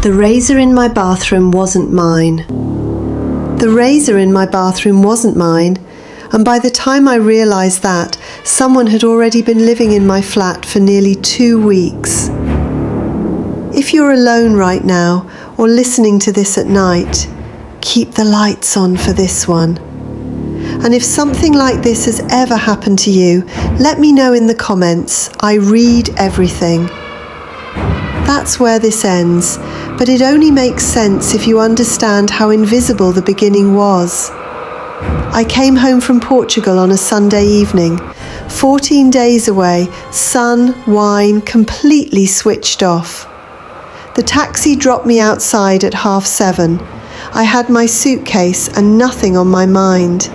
The razor in my bathroom wasn't mine. The razor in my bathroom wasn't mine, and by the time I realised that, someone had already been living in my flat for nearly 2 weeks. If you're alone right now, or listening to this at night, keep the lights on for this one. And if something like this has ever happened to you, let me know in the comments. I read everything. That's where this ends, but it only makes sense if you understand how invisible the beginning was. I came home from Portugal on a Sunday evening, 14 days away, sun, wine, completely switched off. The taxi dropped me outside at 7:30. I had my suitcase and nothing on my mind.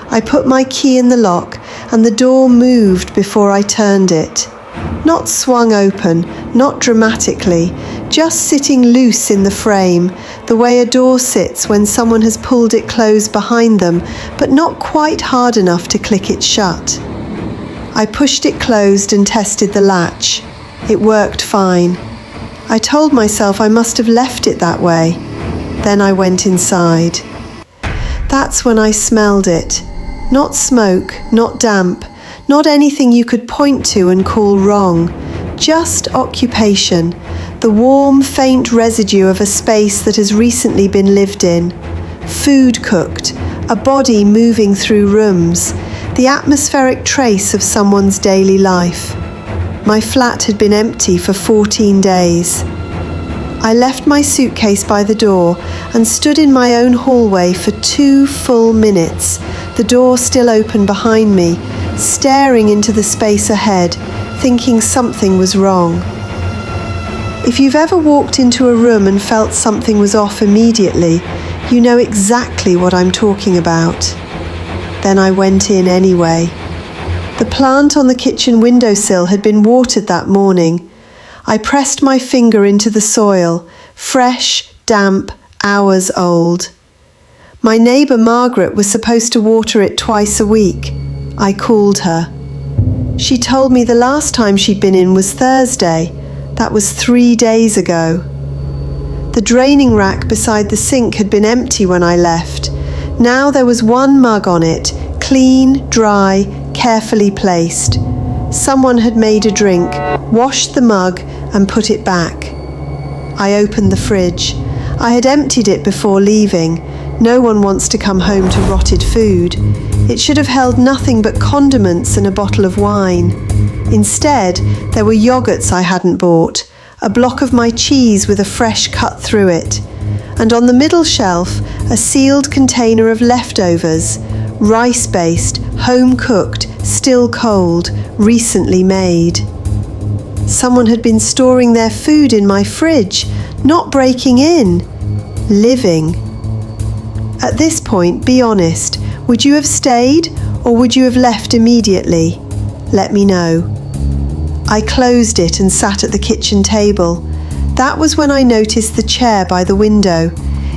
I put my key in the lock and the door moved before I turned it. Not swung open, not dramatically, just sitting loose in the frame, the way a door sits when someone has pulled it closed behind them, but not quite hard enough to click it shut. I pushed it closed and tested the latch. It worked fine. I told myself I must have left it that way. Then I went inside. That's when I smelled it. Not smoke, not damp, not anything you could point to and call wrong. Just occupation, the warm, faint residue of a space that has recently been lived in. Food cooked, a body moving through rooms, the atmospheric trace of someone's daily life. My flat had been empty for 14 days. I left my suitcase by the door and stood in my own hallway for 2 full minutes, the door still open behind me, staring into the space ahead, thinking something was wrong. If you've ever walked into a room and felt something was off immediately, you know exactly what I'm talking about. Then I went in anyway. The plant on the kitchen windowsill had been watered that morning. I pressed my finger into the soil, fresh, damp, hours old. My neighbour Margaret was supposed to water it twice a week. I called her. She told me the last time she'd been in was Thursday. That was 3 days ago. The draining rack beside the sink had been empty when I left. Now there was one mug on it, clean, dry, carefully placed. Someone had made a drink, washed the mug and put it back. I opened the fridge. I had emptied it before leaving. No one wants to come home to rotted food. It should have held nothing but condiments and a bottle of wine. Instead, there were yogurts I hadn't bought, a block of my cheese with a fresh cut through it, and on the middle shelf, a sealed container of leftovers, rice-based, home-cooked, still cold, recently made. Someone had been storing their food in my fridge, not breaking in, living. At this point, be honest, would you have stayed or would you have left immediately? Let me know. I closed it and sat at the kitchen table. That was when I noticed the chair by the window.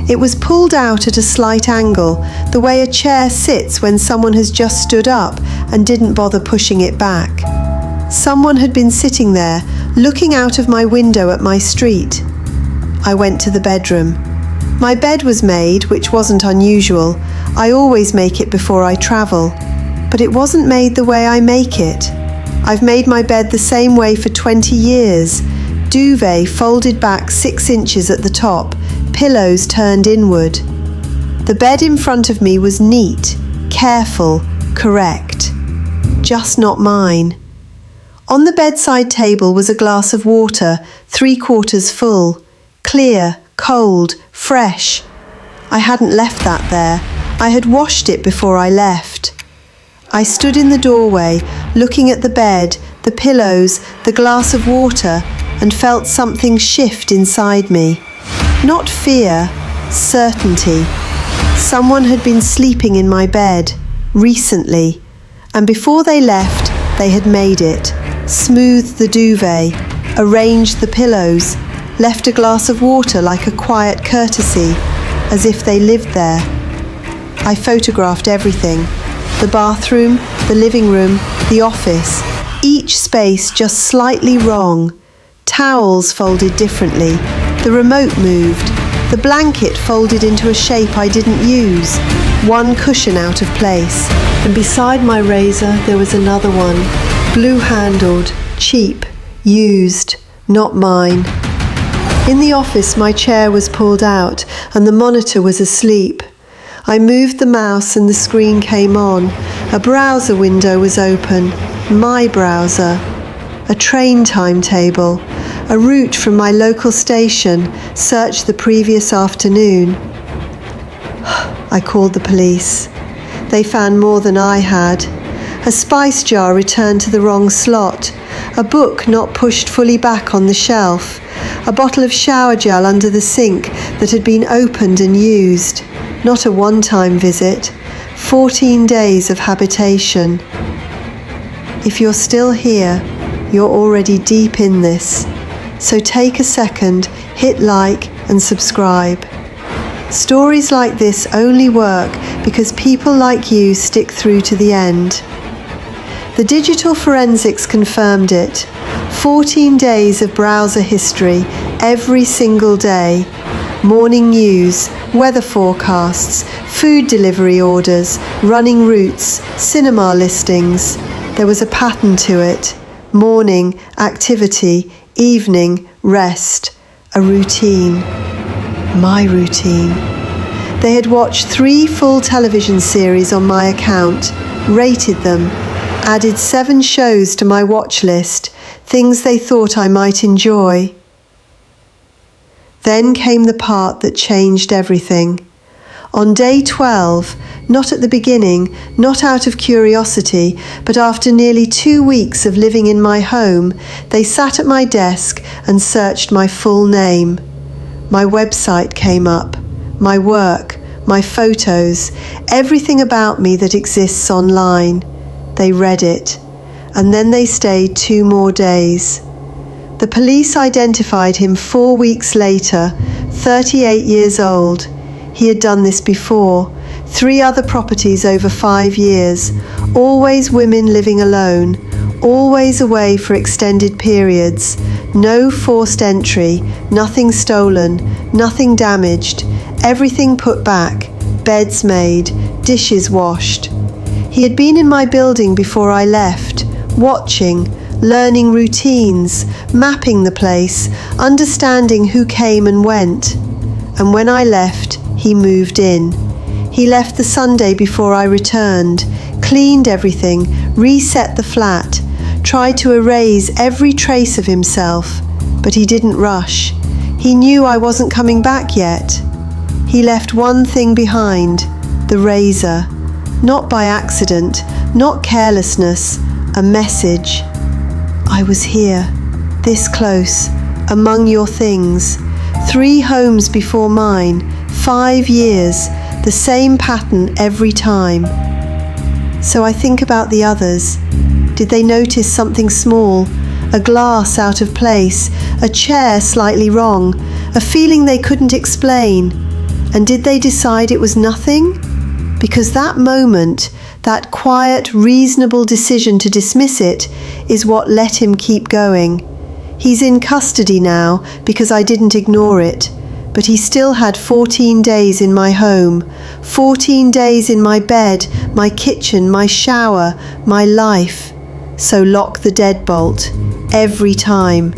It was pulled out at a slight angle, the way a chair sits when someone has just stood up and didn't bother pushing it back. Someone had been sitting there, looking out of my window at my street. I went to the bedroom. My bed was made, which wasn't unusual. I always make it before I travel. But it wasn't made the way I make it. I've made my bed the same way for 20 years. Duvet folded back 6 inches at the top, pillows turned inward. The bed in front of me was neat, careful, correct. Just not mine. On the bedside table was a glass of water, 3/4 full. Clear, cold, fresh. I hadn't left that there. I had washed it before I left. I stood in the doorway, looking at the bed, the pillows, the glass of water, and felt something shift inside me. Not fear, certainty. Someone had been sleeping in my bed, recently, and before they left, they had made it, smoothed the duvet, arranged the pillows, left a glass of water like a quiet courtesy, as if they lived there. I photographed everything. The bathroom, the living room, the office, each space just slightly wrong. Towels folded differently, The remote moved. The blanket folded into a shape I didn't use, one cushion out of place. And beside my razor there was another one, blue-handled, cheap, used, not mine. In the office my chair was pulled out and the monitor was asleep. I moved the mouse and the screen came on. A browser window was open, my browser. A train timetable, a route from my local station, searched the previous afternoon. I called the police. They found more than I had. A spice jar returned to the wrong slot, a book not pushed fully back on the shelf, a bottle of shower gel under the sink that had been opened and used, not a one-time visit, 14 days of habitation. If you're still here, you're already deep in this. So take a second, hit like and subscribe. Stories like this only work because people like you stick through to the end. The digital forensics confirmed it. 14 days of browser history every single day. Morning news, weather forecasts, food delivery orders, running routes, cinema listings. There was a pattern to it. Morning, activity, evening, rest. A routine. My routine. They had watched 3 full television series on my account, rated them, added 7 shows to my watch list, things they thought I might enjoy. Then came the part that changed everything. On day 12, not at the beginning, not out of curiosity, but after nearly 2 weeks of living in my home, they sat at my desk and searched my full name. My website came up, my work, my photos, everything about me that exists online. They read it, and then they stayed 2 more days. The police identified him 4 weeks later, 38 years old. He had done this before. 3 other properties over 5 years, always women living alone, always away for extended periods, no forced entry, nothing stolen, nothing damaged, everything put back, beds made, dishes washed. He had been in my building before I left, watching, learning routines, mapping the place, understanding who came and went. And when I left, he moved in. He left the Sunday before I returned, cleaned everything, reset the flat, tried to erase every trace of himself, but he didn't rush. He knew I wasn't coming back yet. He left one thing behind, the razor. Not by accident, not carelessness, a message. I was here, this close, among your things. 3 homes before mine, 5 years, the same pattern every time. So I think about the others. Did they notice something small? A glass out of place, a chair slightly wrong, a feeling they couldn't explain. And did they decide it was nothing? Because that moment, that quiet, reasonable decision to dismiss it, is what let him keep going. He's in custody now because I didn't ignore it, but he still had 14 days in my home, 14 days in my bed, my kitchen, my shower, my life. So lock the deadbolt, every time.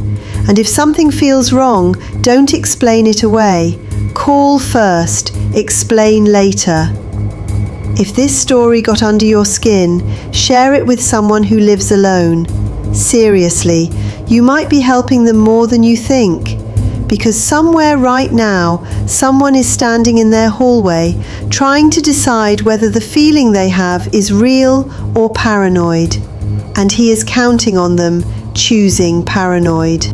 And if something feels wrong, don't explain it away. Call first, explain later. If this story got under your skin, share it with someone who lives alone. Seriously, you might be helping them more than you think. Because somewhere right now, someone is standing in their hallway, trying to decide whether the feeling they have is real or paranoid. And he is counting on them, choosing paranoid.